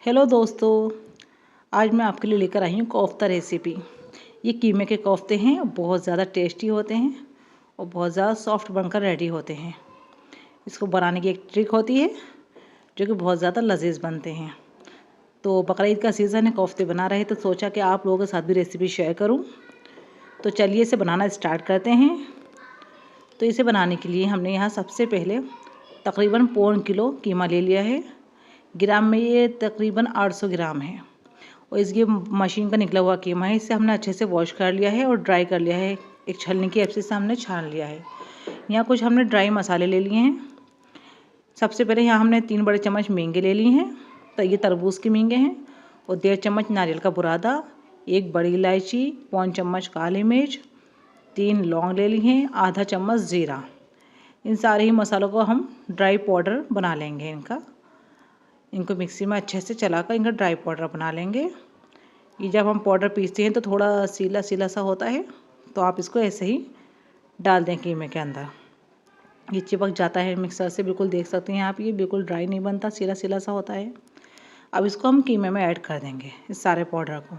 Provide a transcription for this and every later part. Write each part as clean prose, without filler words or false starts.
Hello दोस्तों, आज मैं आपके लिए लेकर आई हूँ कोफ्ता रेसिपी। ये कीमे के कोफ्ते हैं, बहुत ज़्यादा टेस्टी होते हैं और बहुत ज़्यादा सॉफ्ट बनकर रेडी होते हैं। इसको बनाने की एक ट्रिक होती है जो कि बहुत ज़्यादा लजीज बनते हैं। तो बकरीद का सीज़न है, कोफ्ते बना रहे तो सोचा कि आप लोगों के साथ भी रेसिपी शेयर करूँ। तो चलिए इसे बनाना स्टार्ट करते हैं। तो इसे बनाने के लिए हमने यहाँ सबसे पहले तकरीबन 1.25 किलो कीमा ले लिया है। ग्राम में ये तकरीबन 800 ग्राम है और इसकी मशीन का निकला हुआ कीमा है। इसे हमने अच्छे से वॉश कर लिया है और ड्राई कर लिया है। एक छलनी की ऐप से हमने छान लिया है। यहाँ कुछ हमने ड्राई मसाले ले लिए हैं। सबसे पहले यहाँ हमने 3 बड़े चम्मच मींगे ले लिए हैं, तो ये तरबूज के मींगे हैं, और 1.5 चम्मच नारियल का बुरादा, 1 बड़ी इलायची, 1 चम्मच काली मिर्च, 3 लौंग ले ली हैं, आधा चम्मच ज़ीरा। इन सारे ही मसालों को हम ड्राई पाउडर बना लेंगे। इनको मिक्सी में अच्छे से चलाकर इनका ड्राई पाउडर बना लेंगे। ये जब हम पाउडर पीसते हैं तो थोड़ा सीला सीला सा होता है, तो आप इसको ऐसे ही डाल दें कीमे के अंदर। ये चिपक जाता है मिक्सर से, बिल्कुल देख सकते हैं आप, ये बिल्कुल ड्राई नहीं बनता, सीला सीला सा होता है। अब इसको हम कीमे में ऐड कर देंगे इस सारे पाउडर को।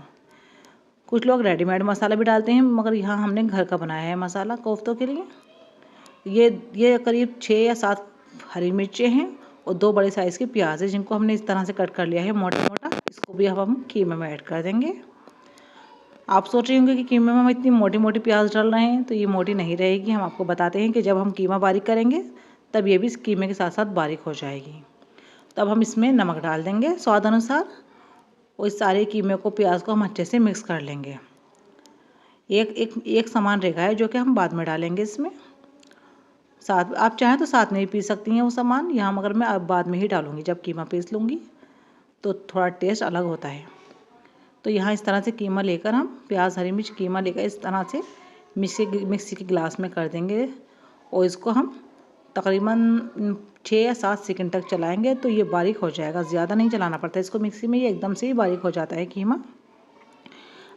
कुछ लोग रेडीमेड मसाला भी डालते हैं, मगर यहाँ हमने घर का बनाया है मसाला कोफ्तों के लिए। ये करीब 6 या 7 हरी मिर्चें हैं और 2 बड़े साइज़ के प्याज है, जिनको हमने इस तरह से कट कर लिया है मोटा मोटा। इसको भी अब हम कीमे में ऐड कर देंगे। आप सोच रहे होंगे कि कीमे में हम इतनी मोटी मोटी प्याज डाल रहे हैं, तो ये मोटी नहीं रहेगी। हम आपको बताते हैं कि जब हम कीमा बारीक करेंगे तब ये भी इस कीमे के साथ साथ बारीक हो जाएगी। तब हम इसमें नमक डाल देंगे स्वाद अनुसार और इस सारे कीमे को, प्याज को हम अच्छे से मिक्स कर लेंगे। एक समान रेखा है जो कि हम बाद में डालेंगे इसमें। साथ आप चाहें तो साथ में ही पीस सकती हैं वो सामान, यहाँ मगर मैं अब बाद में ही डालूँगी। जब कीमा पीस लूँगी तो थोड़ा टेस्ट अलग होता है। तो यहाँ इस तरह से कीमा लेकर हम प्याज हरी मिर्च कीमा लेकर इस तरह से मिक्सी के गिलास में कर देंगे और इसको हम तकरीबन 6 या 7 सेकंड तक चलाएंगे तो ये बारीक हो जाएगा। ज़्यादा नहीं चलाना पड़ता इसको मिक्सी में, ये एकदम से ही बारीक हो जाता है कीमा।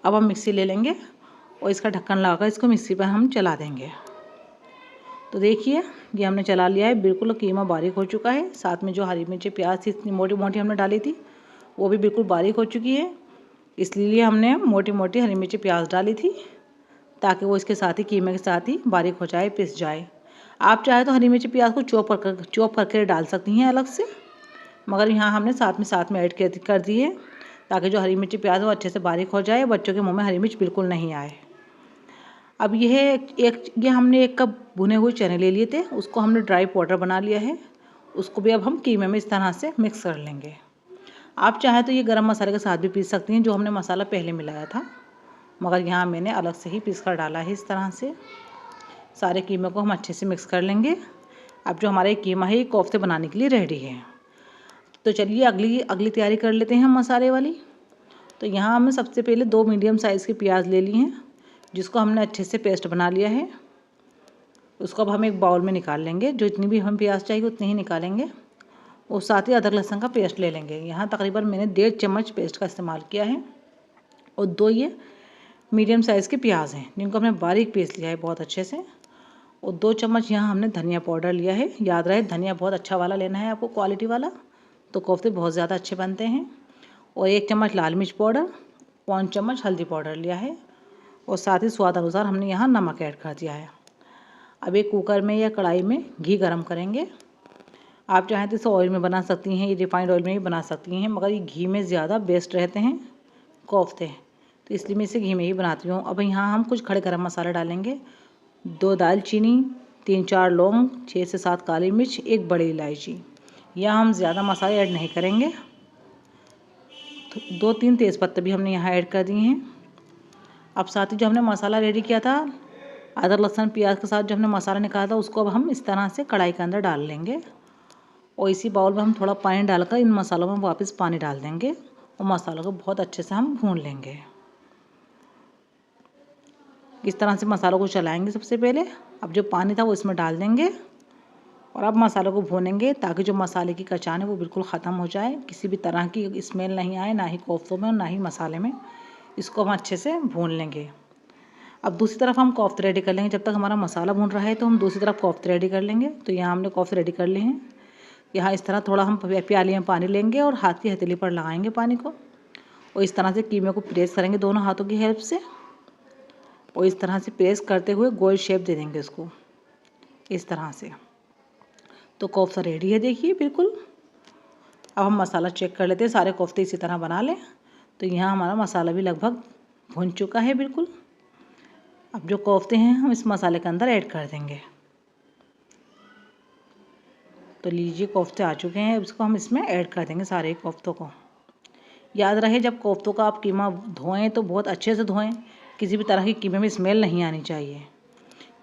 अब हम मिक्सी ले लेंगे और इसका ढक्कन लगाकर इसको मिक्सी पर हम चला देंगे। तो देखिए ये हमने चला लिया है, बिल्कुल कीमा बारीक हो चुका है। साथ में जो हरी मिर्ची प्याज थी इतनी मोटी मोटी हमने डाली थी, वो भी बिल्कुल बारीक हो चुकी है। इसलिए हमने मोटी मोटी हरी मिर्ची प्याज डाली थी ताकि वो इसके साथ ही कीमे के साथ ही बारीक हो जाए, पिस जाए। आप चाहे तो हरी मिर्ची प्याज को चॉप करके डाल सकती हैं अलग से, मगर यहाँ हमने साथ में ऐड कर दी है ताकि जो हरी मिर्ची प्याज वो अच्छे से बारीक हो जाए, बच्चों के मुँह में हरी मिर्च बिल्कुल नहीं आए। अब ये हमने 1 कप भुने हुए चने ले लिए थे, उसको हमने ड्राई पाउडर बना लिया है। उसको भी अब हम कीमे में इस तरह से मिक्स कर लेंगे। आप चाहें तो ये गरम मसाले के साथ भी पीस सकती हैं, जो हमने मसाला पहले मिलाया था, मगर यहाँ मैंने अलग से ही पीस कर डाला है। इस तरह से सारे कीमे को हम अच्छे से मिक्स कर लेंगे। अब जो हमारा कीमा है ये कोफ्ते बनाने के लिए रेडी है। तो चलिए अगली तैयारी कर लेते हैं हम मसाले वाली। तो यहाँ हमने सबसे पहले 2 मीडियम साइज़ के प्याज ले लिए हैं, जिसको हमने अच्छे से पेस्ट बना लिया है। उसको अब हम एक बाउल में निकाल लेंगे। जो इतनी भी हम प्याज चाहिए उतनी ही निकालेंगे और साथ ही अदरक लहसुन का पेस्ट ले लेंगे। यहाँ तकरीबन मैंने 1.5 चम्मच पेस्ट का इस्तेमाल किया है और 2 ये मीडियम साइज़ के प्याज हैं जिनको हमने बारीक पीस लिया है बहुत अच्छे से। और 2 चम्मच यहाँ हमने धनिया पाउडर लिया है। याद रहे धनिया बहुत अच्छा वाला लेना है आपको, क्वालिटी वाला, तो कोफ्ते बहुत ज़्यादा अच्छे बनते हैं। और 1 चम्मच लाल मिर्च पाउडर, 1 चम्मच हल्दी पाउडर लिया है और साथ ही स्वाद अनुसार हमने यहाँ नमक ऐड कर दिया है। अब एक कुकर में या कढ़ाई में घी गरम करेंगे। आप चाहें तो इसे ऑयल में बना सकती हैं, ये रिफाइंड ऑयल में भी बना सकती हैं, मगर ये घी में ज़्यादा बेस्ट रहते हैं कोफ्ते, तो इसलिए मैं इसे घी में ही बनाती हूँ। अब यहाँ हम कुछ खड़े गरम मसाले डालेंगे। 2 दालचीनी, 3-4 लौंग, 6 से 7 काली मिर्च, 1 बड़ी इलायची। यहाँ हम ज़्यादा मसाले ऐड नहीं करेंगे। 2-3 तेज़पत्ते भी हमने यहाँ ऐड कर दिए हैं। अब साथ ही जो हमने मसाला रेडी किया था अदरक लहसुन प्याज के साथ, जो हमने मसाला निकाला था, उसको अब हम इस तरह से कढ़ाई के अंदर डाल लेंगे और इसी बाउल में हम थोड़ा पानी डालकर इन मसालों में वापस पानी डाल देंगे और मसालों को बहुत अच्छे से हम भून लेंगे। इस तरह से मसालों को चलाएंगे सबसे पहले। अब जो पानी था वो इसमें डाल देंगे और अब मसालों को भूनेंगे ताकि जो मसाले की कचान है वो बिल्कुल ख़त्म हो जाए, किसी भी तरह की स्मेल नहीं आए, ना ही कोफ्तों में और ना ही मसाले में। इसको हम अच्छे से भून लेंगे। अब दूसरी तरफ हम कोफ्ते रेडी कर लेंगे। जब तक हमारा मसाला भून रहा है तो हम दूसरी तरफ कोफ्ते रेडी कर लेंगे। तो यहाँ हमने कोफ्ते रेडी कर लिए हैं। यहाँ इस तरह थोड़ा हम प्याली में पानी लेंगे और हाथ की हथेली पर लगाएंगे पानी को, और इस तरह से कीमे को प्रेस करेंगे दोनों हाथों की हेल्प से, और इस तरह से प्रेस करते हुए गोल शेप दे देंगे इसको इस तरह से। तो कोफ्ता रेडी है देखिए बिल्कुल। अब हम मसाला चेक कर लेते हैं, सारे कोफ्ते इसी तरह बना लें। तो यहाँ हमारा मसाला भी लगभग भुन चुका है बिल्कुल। अब जो कोफ्ते हैं हम इस मसाले के अंदर ऐड कर देंगे। तो लीजिए कोफ्ते आ चुके हैं, इसको हम इसमें ऐड कर देंगे सारे कोफ्तों को। याद रहे जब कोफ्तों का आप कीमा धोएं तो बहुत अच्छे से धोएं, किसी भी तरह की कीमे में स्मेल नहीं आनी चाहिए।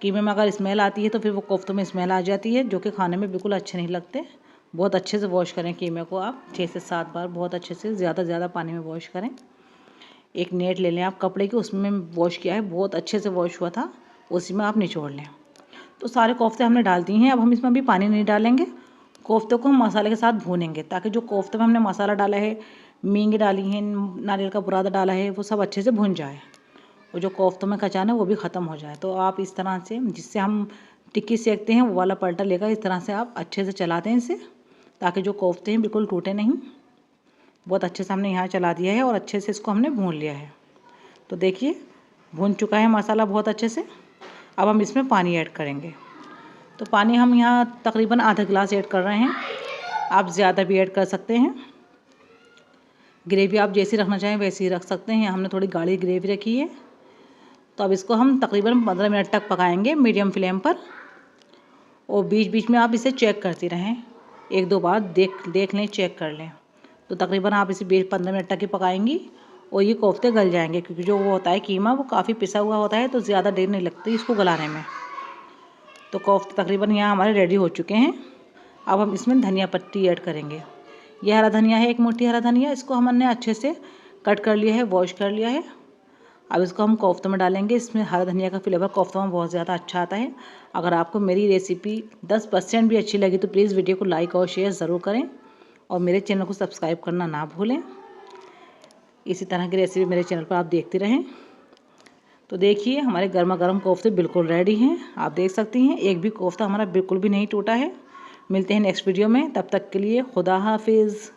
कीमे में अगर स्मेल आती है तो फिर वो कोफ्तों में स्मेल आ जाती है, जो कि खाने में बिल्कुल अच्छे नहीं लगते। बहुत अच्छे से वॉश करें कीमे को आप 6 से 7 बार, बहुत अच्छे से ज़्यादा पानी में वॉश करें। एक नेट ले लें आप कपड़े की, उसमें वॉश किया है, बहुत अच्छे से वॉश हुआ था, उसी में आप निचोड़ लें। तो सारे कोफ्ते हमने डाल दिए हैं। अब हम इसमें भी पानी नहीं डालेंगे, कोफ्ते को हम मसाले के साथ भूनेंगे, ताकि जो कोफ्ते में हमने मसाला डाला है, मींग डाली है, नारियल का बुरादा डाला है, वो सब अच्छे से भुन जाए, और जो कोफ्तों में कचान है वो भी ख़त्म हो जाए। तो आप इस तरह से, जिससे हम टिक्की सेकते हैं वो वाला पलटा लेकर इस तरह से आप अच्छे से चला दें इसे, ताकि जो कोफ्ते हैं बिल्कुल टूटे नहीं। बहुत अच्छे से हमने यहाँ चला दिया है और अच्छे से इसको हमने भून लिया है। तो देखिए भून चुका है मसाला बहुत अच्छे से। अब हम इसमें पानी ऐड करेंगे। तो पानी हम यहाँ तकरीबन आधा गिलास ऐड कर रहे हैं, आप ज़्यादा भी ऐड कर सकते हैं। ग्रेवी आप जैसी रखना चाहें वैसी ही रख सकते हैं। हमने थोड़ी गाढ़ी ग्रेवी रखी है। तो अब इसको हम तकरीबन 15 मिनट तक पकाएंगे मीडियम फ्लेम पर, और बीच बीच में आप इसे चेक करते रहें, 1-2 बार देख लें, चेक कर लें। तो तकरीबन आप इसे 15 मिनट तक ही पकाएंगी और ये कोफ्ते गल जाएंगे, क्योंकि जो वो होता है कीमा वो काफ़ी पिसा हुआ होता है, तो ज़्यादा देर नहीं लगती इसको गलाने में। तो कोफ्ते तकरीबन यहाँ हमारे रेडी हो चुके हैं। अब हम इसमें धनिया पत्ती ऐड करेंगे। यह हरा धनिया है, 1 मुट्ठी हरा धनिया, इसको हमने अच्छे से कट कर लिया है, वॉश कर लिया है। अब इसको हम कोफ्तों में डालेंगे। इसमें हरा धनिया का फ्लेवर कोफ्तों में बहुत ज़्यादा अच्छा आता है। अगर आपको मेरी रेसिपी 10% भी अच्छी लगी तो प्लीज़ वीडियो को लाइक और शेयर ज़रूर करें, और मेरे चैनल को सब्सक्राइब करना ना भूलें। इसी तरह की रेसिपी मेरे चैनल पर आप देखते रहें। तो देखिए हमारे गर्मा गर्म कोफ्ते बिल्कुल रेडी हैं, आप देख सकती हैं, एक भी कोफ्ता हमारा बिल्कुल भी नहीं टूटा है। मिलते हैं नेक्स्ट वीडियो में, तब तक के लिए खुदा हाफिज़।